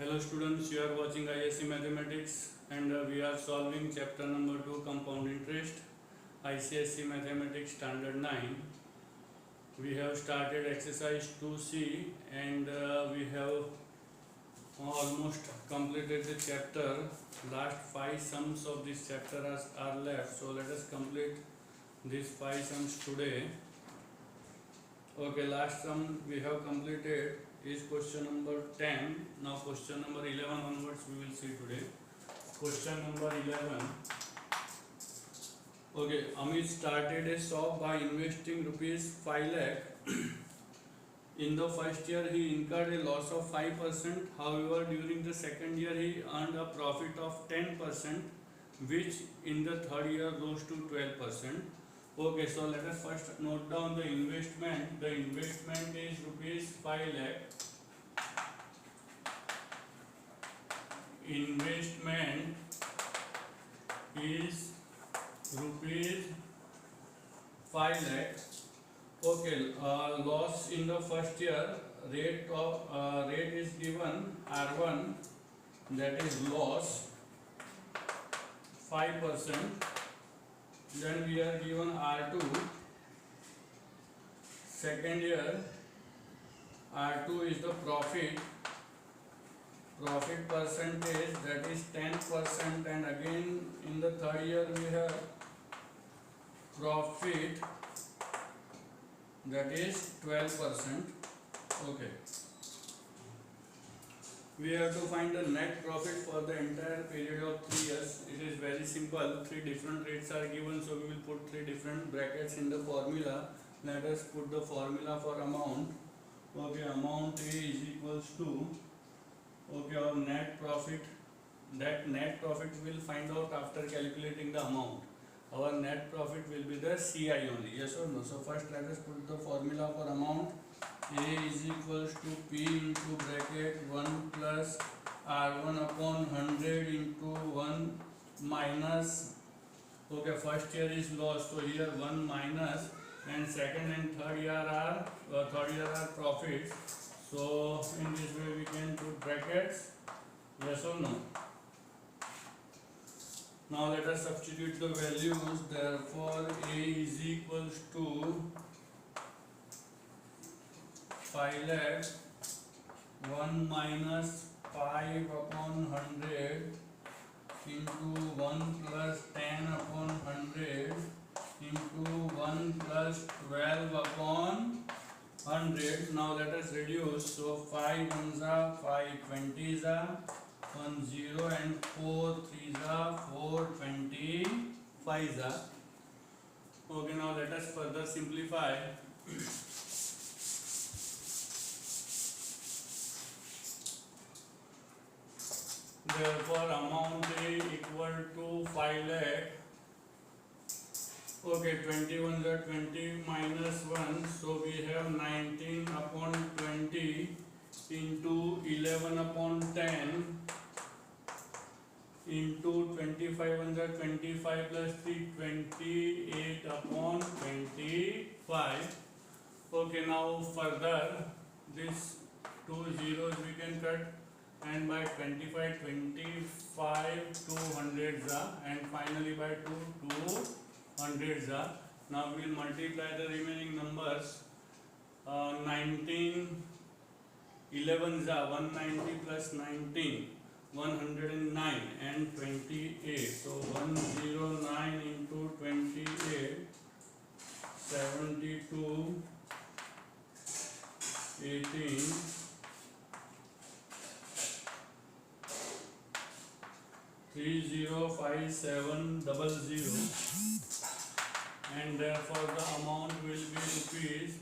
Hello students, you are watching ISC Mathematics and we are solving chapter number 2 compound interest, ICSE Mathematics Standard 9. We have started exercise 2C and we have almost completed the chapter. Last 5 sums of this chapter are left, so let us complete these 5 sums today. Okay, last sum we have completed is question number 10. Now question number 11 onwards we will see today. Question number 11. Okay, Amit started a shop by investing rupees 5 lakh. In the first year he incurred a loss of 5%. However, during the second year he earned a profit of 10%, which in the third year rose to 12%. Okay, so let us first note down the investment. The investment is rupees 5 lakh. Investment is rupees 5 lakh. Okay, loss in the first year, rate is given R1, that is loss 5%. Then we are given R2. Second year, R2 is the profit percentage, that is 10%, and again in the third year we have profit, that is 12%. Okay. We have to find the net profit for the entire period of 3 years. It is very simple. 3 different rates are given, so we will put 3 different brackets in the formula. Let us put the formula for amount. Okay, amount A is equals to, okay, our net profit. That net profit we will find out after calculating the amount. Our net profit will be the CI only. Yes or no? So first let us put the formula for amount. A is equals to P into bracket 1 plus R1 upon 100 into 1 minus, okay, first year is loss, so here 1 minus, and second and third year are profits. So in this way we can put brackets. Yes or no? Now let us substitute the values. Therefore A is equals to 5 lakh 1 minus 5 upon 100 into 1 plus 10 upon 100 into 1 plus 12 upon 100. Now let us reduce. So 5 ones are 5 20s are 1 0 and 4 3s are 4 25s are. Okay, now let us further simplify. Therefore amount A equal to 5 lakh. Okay, 21 are 20 minus 1, so we have 19 upon 20 into 11 upon 10 into 25 under 25 plus 3, 28 upon 25. Okay, now further this 2 zeros we can cut, and by 25 2 hundreds are, and finally by 2 hundreds are. Now we will multiply the remaining numbers. 19 11s are 190 plus 19 109 and 28. So 109 into 28 72 18 305700, and therefore the amount will be rupees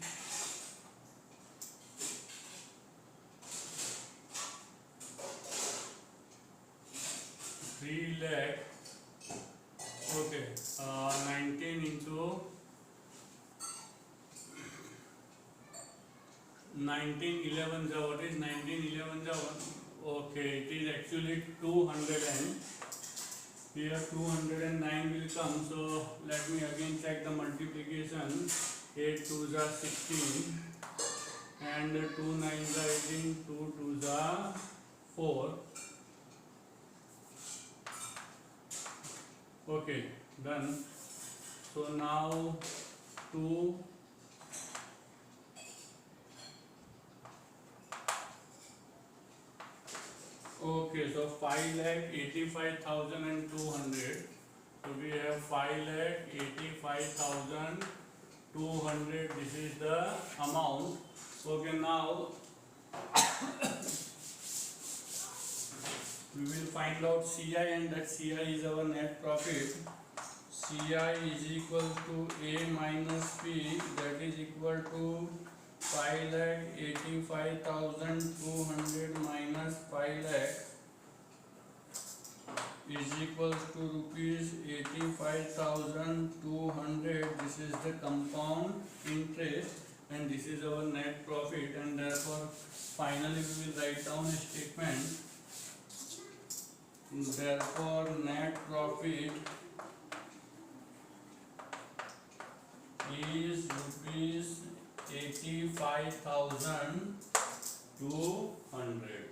3 lakh. Okay, 19 into 19 11 ja, what is 19 11 ja? Okay, it is actually 200, and here 209 will come. So let me again check the multiplication. 8 2s are 16 and 2 9s are 18, 2 2s are 4. done. So now two. Okay, so 5,85,200. So we have 5,85,200. This is the amount. Okay, now we will find out CI, and that CI is our net profit. CI is equal to A minus P, that is equal to 5,85,200 minus 5 lakh is equal to rupees 85,200. This is the compound interest, and this is our net profit, and therefore finally we will write down a statement. Therefore net profit is rupees 85,200.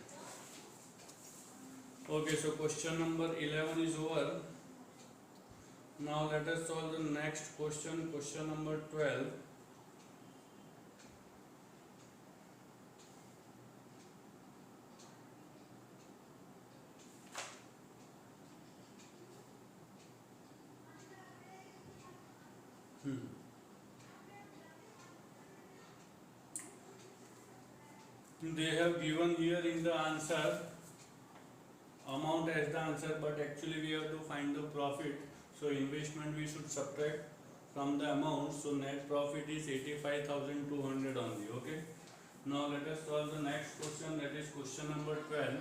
Okay, so question number 11 is over. Now let us solve the next question, question number 12. They have given here in the answer amount as the answer, but actually we have to find the profit. So investment we should subtract from the amount. So net profit is 85,200 only. Okay. Now let us solve the next question, that is question number 12.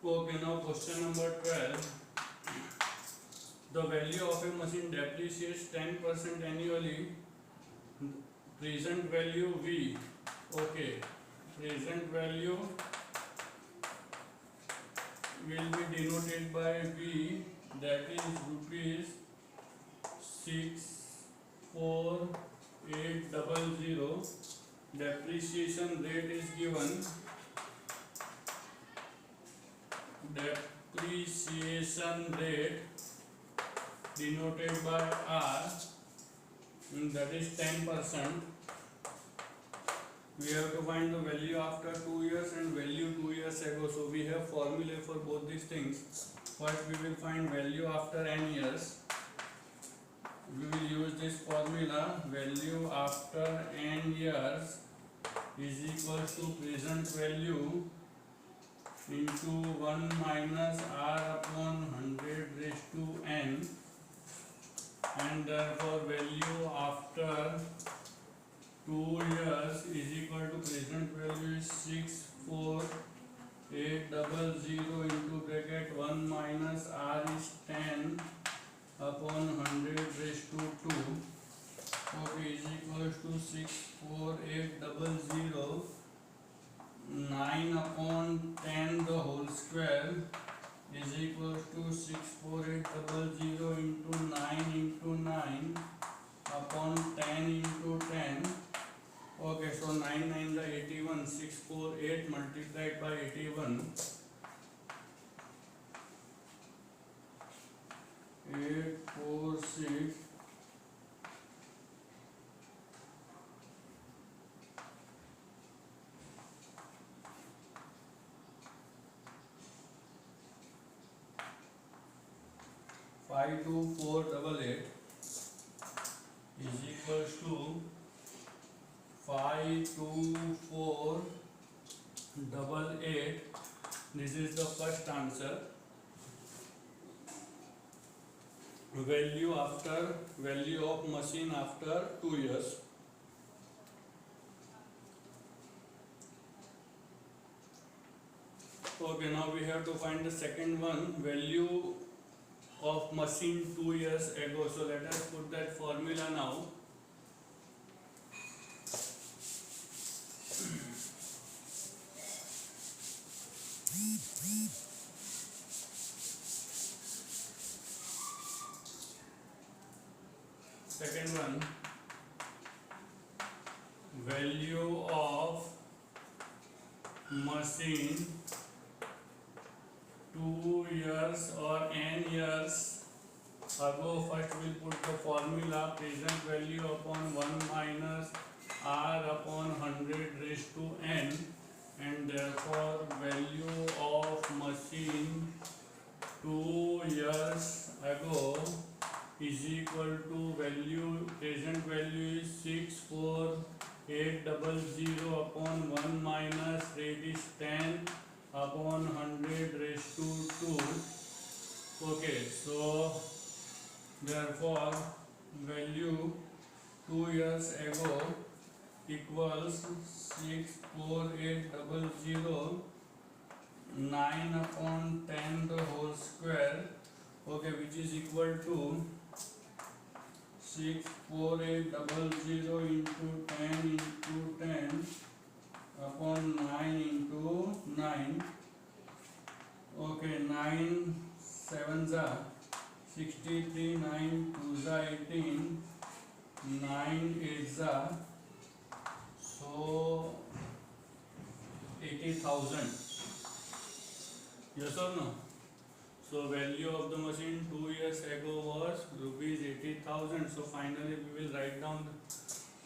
Okay, now question number 12. The value of a machine depreciates 10% annually. Present value V. Okay, present value will be denoted by V, that is rupees 64800. Depreciation rate is given. Depreciation rate denoted by R, that is 10%. We have to find the value after 2 years and value 2 years ago. So we have formula for both these things. First we will find value after n years. We will use this formula. Value after n years is equal to present value into 1 minus R upon 100 raised to n, and therefore value after 2 years is equal to present value is 64800 into bracket 1 minus R is 10 upon 100 raised to 2. Okay, is equals to 64800 9 upon 10 the whole square is equal to 64800 into 9 into 9 upon 10 into 10. Okay, so 9 9 the 81, 648 multiplied by 81, 846 52488 is equals to 52488. This is the first answer. Value of machine after 2 years. Okay, now we have to find the second one, value of machine 2 years ago. So let us put that formula now. Second one, value of machine 2 years or n years ago. First we'll put the formula present value upon 1 minus r upon 100 raised to n, and therefore value of machine 2 years ago is equal to present value is 64800 upon 1 minus rate is 10 upon 100 raised to 2. Okay, so therefore value 2 years ago equals 64800 9 upon 10 the whole square, okay, which is equal to 64800 into 10 into 10 upon 9 into 9. Okay, 9 sevens are 63, 9 twos are 18, 9 eights are so 80,000. Yes or no? So value of the machine 2 years ago was rupees 80,000. So finally we will write down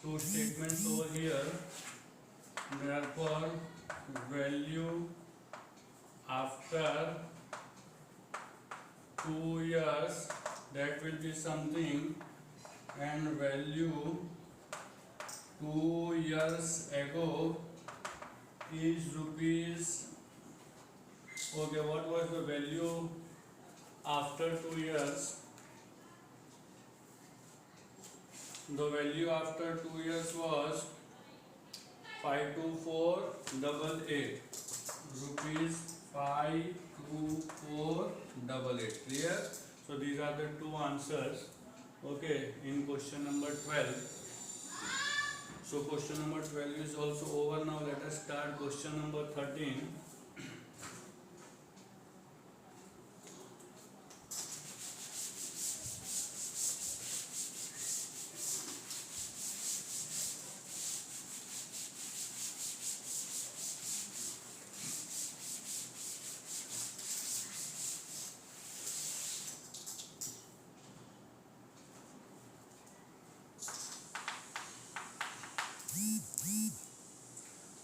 two statements over here. Therefore value after 2 years, that will be something, and value 2 years ago is rupees. Okay, what was the value after 2 years? The value after 2 years was 52488 rupees 52488. Clear? So these are the two answers, okay, in question number 12. So question number 12 is also over. Now let us start question number 13.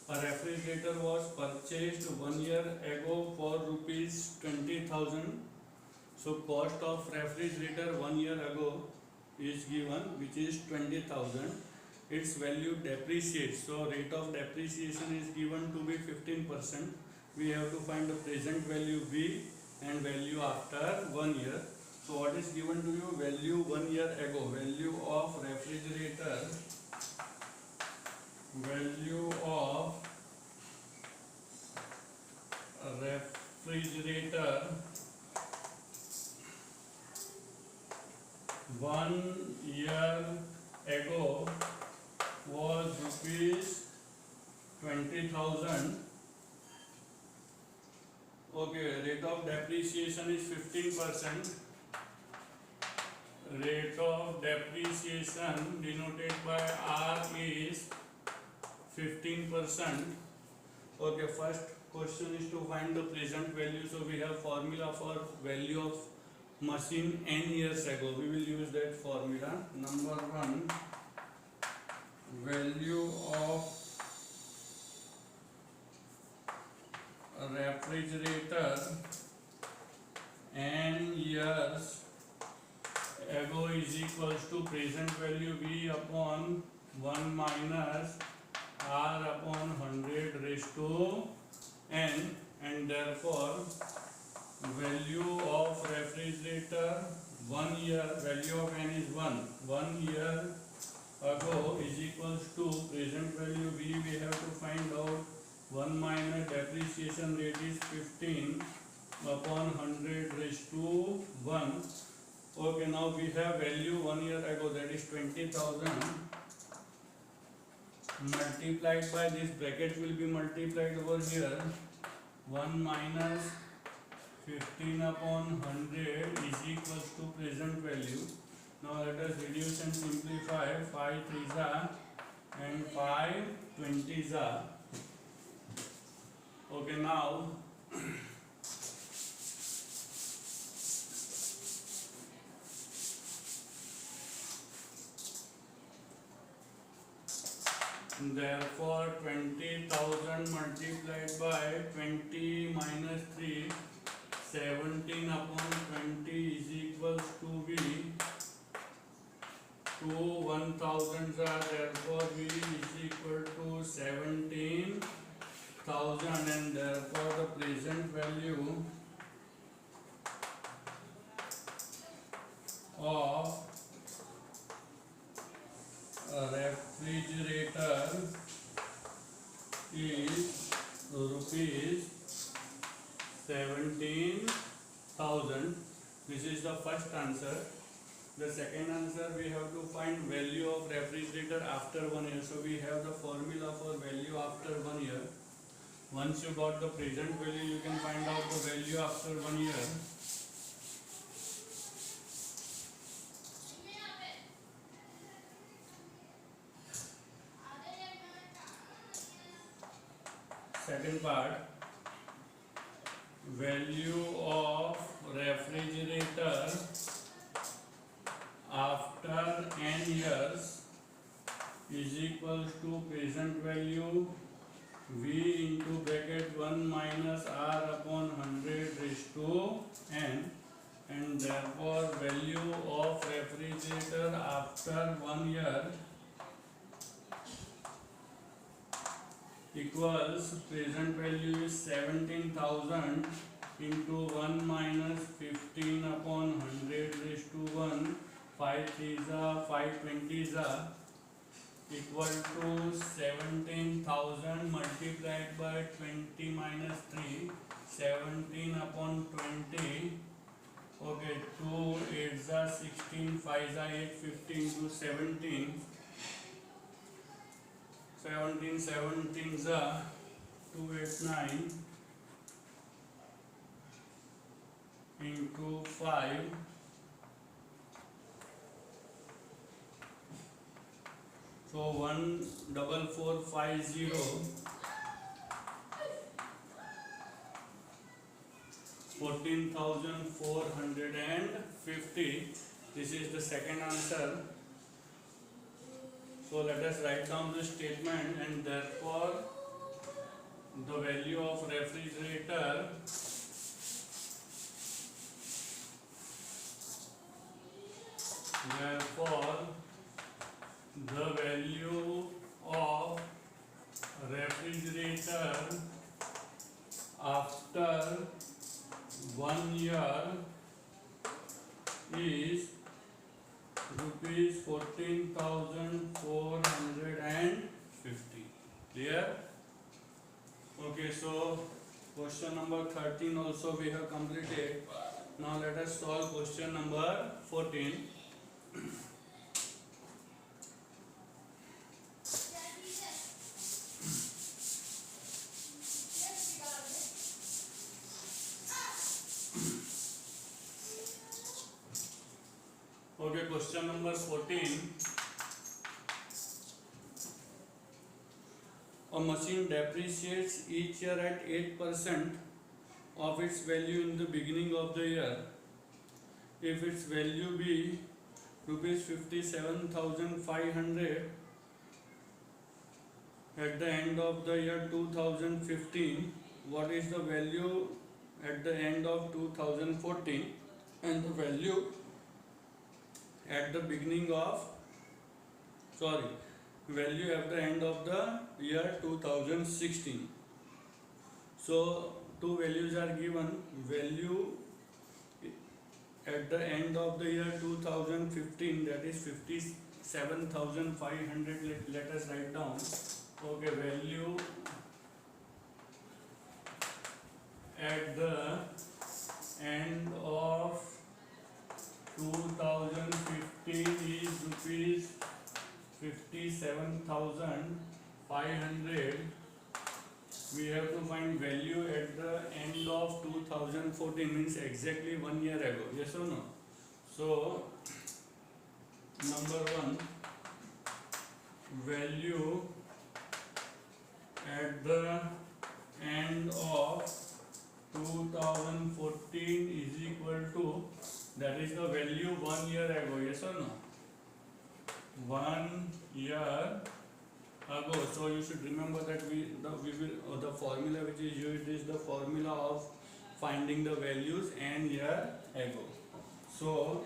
A refrigerator was purchased 1 year ago for rupees 20,000. So cost of refrigerator 1 year ago is given, which is 20,000. Its value depreciates. So rate of depreciation is given to be 15%. We have to find the present value V and value after 1 year. So what is given to you? Value 1 year ago. Value of refrigerator. Value of refrigerator 1 year ago was rupees 20,000. Okay, rate of depreciation is 15%. Rate of depreciation denoted by R is 15%. Okay, first question is to find the present value. So we have formula for value of machine n years ago. We will use that formula. Number 1, value of a refrigerator n years ago is equals to present value V upon 1 minus R upon 100 raised to n, and therefore value of refrigerator 1 year, value of n is 1 year ago is equals to present value V. We have to find out 1 minus depreciation rate is 15 upon 100 raised to 1. Okay, now we have value 1 year ago, that is 20,000, multiplied by this bracket will be multiplied over here 1 minus 15 upon 100 is equals to present value. Now let us reduce and simplify. 5 3s are and 5 20s are. Okay, now therefore 20,000 multiplied by 20 minus 3, 17 upon 20 is equals to V. 2 1,000s are, therefore V is equal to 17,000, and therefore the present value of a refrigerator is rupees 17,000. This is the first answer. The second answer, we have to find value of refrigerator after 1 year. So we have the formula for value after 1 year. Once you got the present value, you can find out the value after 1 year. Second part, value of refrigerator after n years is equals to present value V into bracket 1 minus R upon 100 raised to n, and therefore value of refrigerator after 1 year equals present value is 17,000 into 1 minus 15 upon 100 raised to 1, 5 3s are, 5 20s are, equal to 17,000 multiplied by 20 minus 3, 17 upon 20. Okay, 2 8s are 16, 5s are 8, 15 to 17. 17 17s are 2 8 9 into 5. So 14450, 14,450. This is the second answer. So let us write down the statement, and therefore the value of refrigerator after 1 year is rupees 14,450. Clear? Okay, so question number 13 also we have completed. Now let us solve question number 14. Okay, question number 14. A machine depreciates each year at 8% of its value in the beginning of the year. If its value be rupees 57,500 at the end of the year 2015, what is the value at the end of 2014 and the value at the beginning of value at the end of the year 2016. So two values are given. Value at the end of the year 2015, that is 57,500. Let us write down. Okay, value at the end of 2015 is rupees 57,500. We have to find value at the 2014 means exactly 1 year ago. Yes or no? So number 1, value at the end of 2014 is equal to, that is the value 1 year ago. Yes or no? 1 year ago. So you should remember that the formula which is used is the formula of finding the values n year ago. So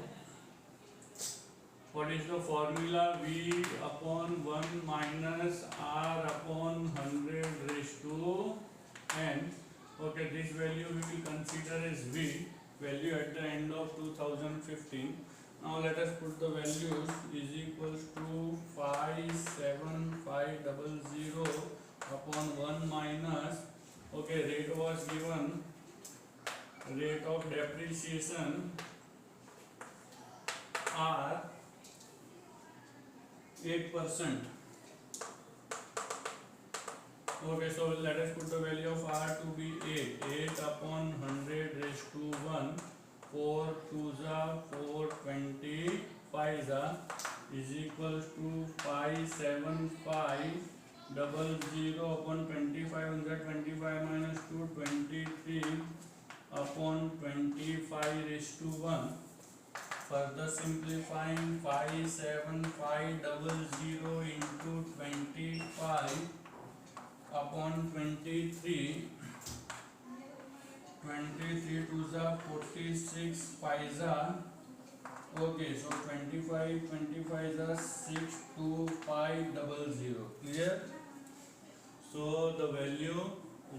what is the formula? V upon 1 minus R upon 100 raised to n. Okay, this value we will consider as V, value at the end of 2015. Now let us put the values is equals to 57500 upon 1 minus, okay, rate was given, rate of depreciation R 8%. Okay, so let us put the value of R to be 8. 8 upon 100 raised to 1. 4 2s are 4, 25 is equals to 57500 upon 25. 25 minus 2, 23 upon 25 raised to 1. Further simplifying, 57500 into 25 upon 23. 23 2s are 46 5s are, okay, so 25 25s are 62500. Clear? So the value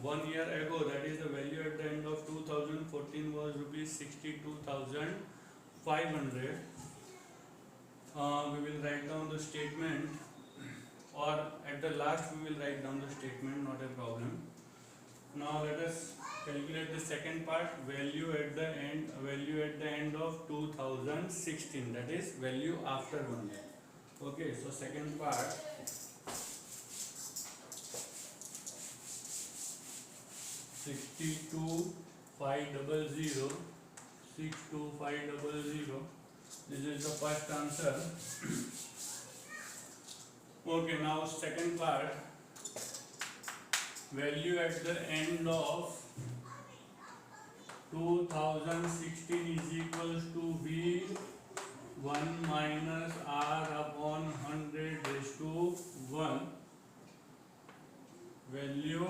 1 year ago, that is the value at the end of 2014, was rupees 62,500. We will write down the statement, or at the last we will write down the statement, not a problem. Now let us calculate the second part, value at the end of 2016, that is value after 1 year. Okay, so second part, (62,500). This is the first answer. Okay, now second part, value at the end of 2016 is equals to V 1 minus R upon 100 raised to 1. Value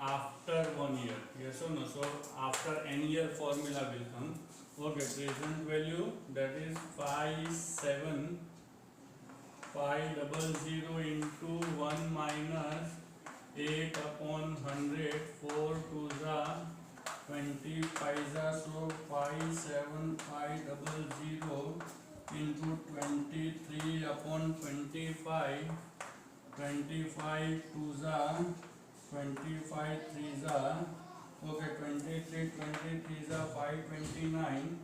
after 1 year. Yes or no? So after n year formula will come. Okay, present value, that is 57500 into 1 minus 8 upon 100. 4 2s are 25, so 57500 into 23 upon 25. 25 2s are 25 3s are, okay, 23 23s are 529.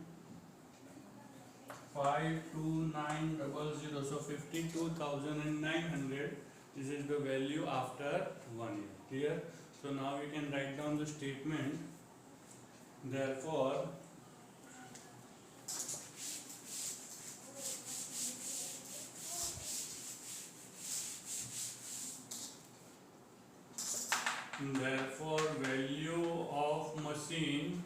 52900, so 52,900. This is the value after 1 year. Clear? So now we can write down the statement. Therefore, value of machine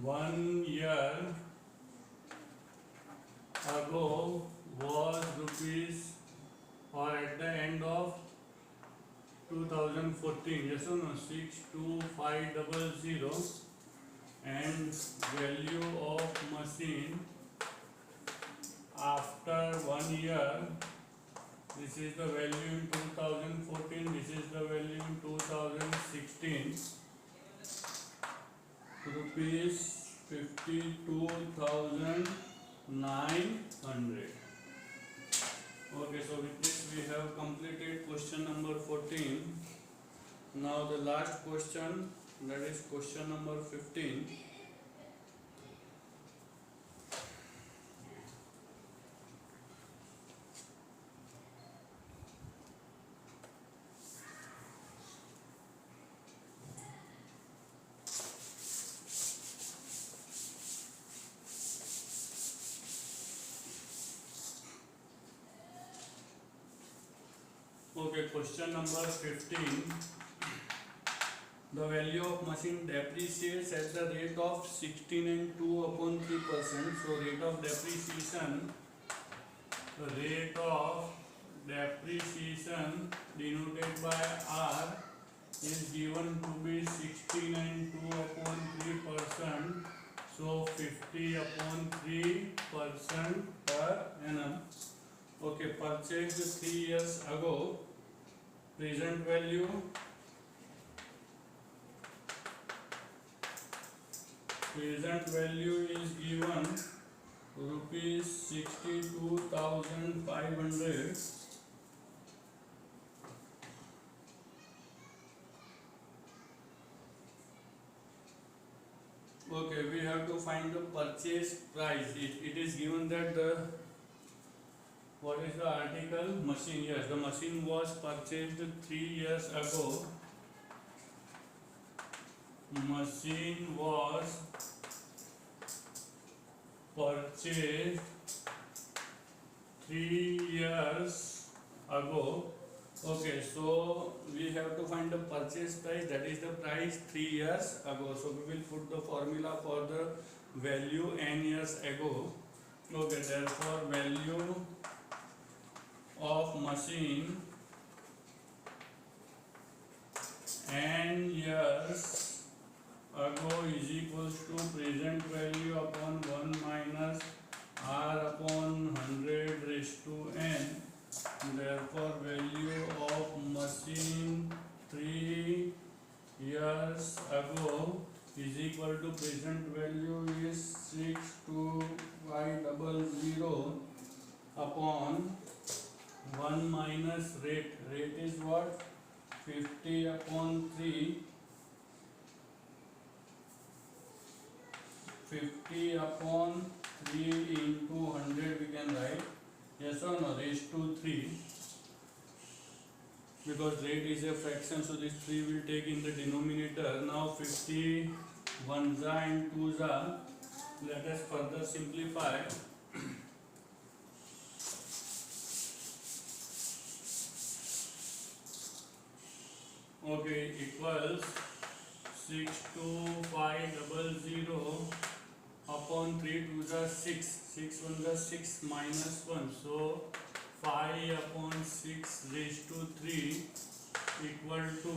1 year ago was rupees, or at the end of 2014, yes or no, 62500, and value of machine after 1 year, this is the value in 2014, this is the value in 2016, rupees 52,900. Okay, so with this we have completed question number 14. Now the last question, that is question number 15. Okay, question number 15. The value of machine depreciates at the rate of 16 and 2 upon 3%. So rate of depreciation denoted by R is given to be 16 and 2 upon 3%. So 50 upon 3% per annum. Okay, purchased 3 years ago. Present value is given rupees 62,500. Okay, we have to find the purchase price. It is given that what is the article? Machine. Yes, the machine was purchased 3 years ago. Machine was purchased 3 years ago. Okay, so we have to find the purchase price, that is the price 3 years ago. So we will put the formula for the value n years ago. Okay, therefore value of machine n years ago is equals to present value upon 1 minus r upon 100 raised to n. Therefore value of machine 3 years ago is equal to present value is 62,500 upon 1 minus rate. Rate is what? 50 upon 3. 50 upon 3 into 100 we can write. Yes or no? Raised to 3. Because rate is a fraction, so this 3 will take in the denominator. Now 50 1za and 2za. Let us further simplify. Okay, equals 62,500 upon 3 2za 6. 6 1za 6 minus 1. So 5 upon 6 raised to 3 equal to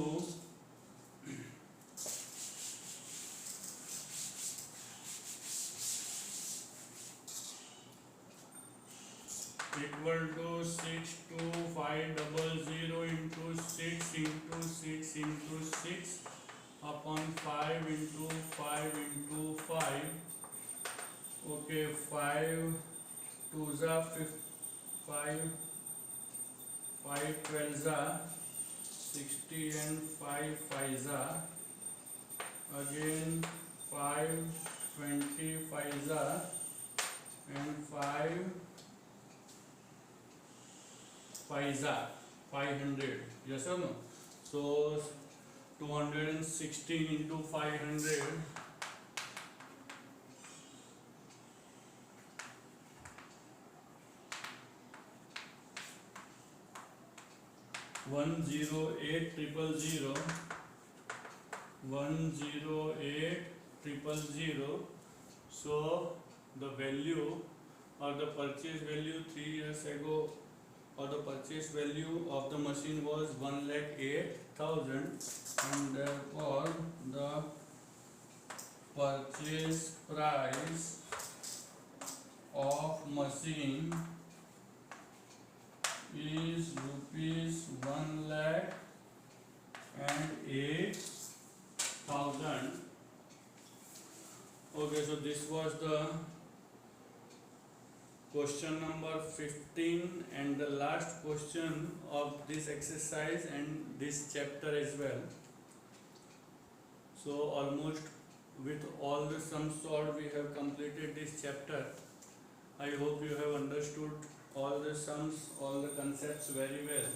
62,500 into 6 into 6 into 6 upon 5 into 5 into 5. Okay, 5 2za 5 12za 60 and 5 5za. Again 5 25za and 5 5za 500. Yes or no? So 216 into 500 108,000 108,000. So the value or the purchase value 3 years ago, or the purchase value of the machine was 108,000, and therefore the purchase price of machine is rupees 108,000. Okay, so this was the question number 15 and the last question of this exercise and this chapter as well. So almost with all the sums solved we have completed this chapter. I hope you have understood all the sums, all the concepts very well.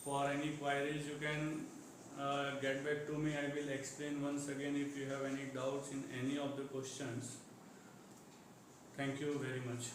For any queries you can get back to me. I will explain once again if you have any doubts in any of the questions. Thank you very much.